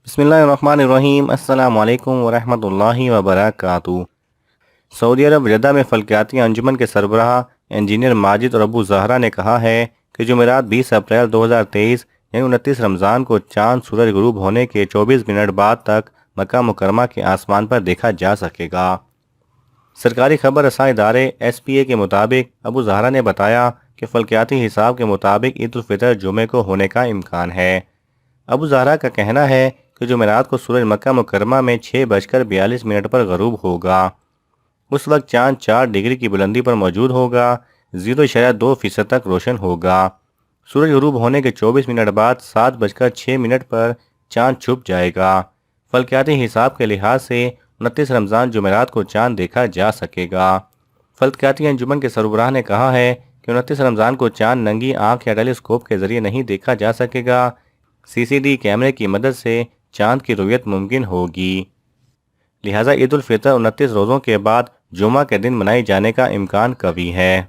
بسم اللہ الرحمن الرحیم۔ السلام علیکم ورحمۃ اللہ وبرکاتہ۔ سعودی عرب جدہ میں فلکیاتی انجمن کے سربراہ انجینئر ماجد اور ابو زہرا نے کہا ہے کہ جمعرات 20 اپریل 2023 یعنی 29 رمضان کو چاند سورج غروب ہونے کے 24 منٹ بعد تک مکہ مکرمہ کے آسمان پر دیکھا جا سکے گا۔ سرکاری خبر رساں ادارے ایس پی اے کے مطابق ابو زہرا نے بتایا کہ فلکیاتی حساب کے مطابق عید الفطر جمعے کو ہونے کا امکان ہے۔ ابو زہرا کا کہنا ہے کہ جمعرات کو سورج مکہ مکرمہ میں 6:42 پر غروب ہوگا۔ اس وقت چاند 4 ڈگری کی بلندی پر موجود ہوگا، 0.2% تک روشن ہوگا۔ سورج غروب ہونے کے 24 منٹ بعد 7:06 پر چاند چھپ جائے گا۔ فلکیاتی حساب کے لحاظ سے 29 رمضان جمعرات کو چاند دیکھا جا سکے گا۔ فلکیاتی انجمن کے سربراہ نے کہا ہے کہ 29 رمضان کو چاند ننگی آنکھ یا ٹیلیسکوپ کے ذریعے نہیں دیکھا جا سکے گا، CCD کیمرے کی مدد سے چاند کی رؤیت ممکن ہوگی۔ لہٰذا عید الفطر 29 روزوں کے بعد جمعہ کے دن منائی جانے کا امکان قوی ہے۔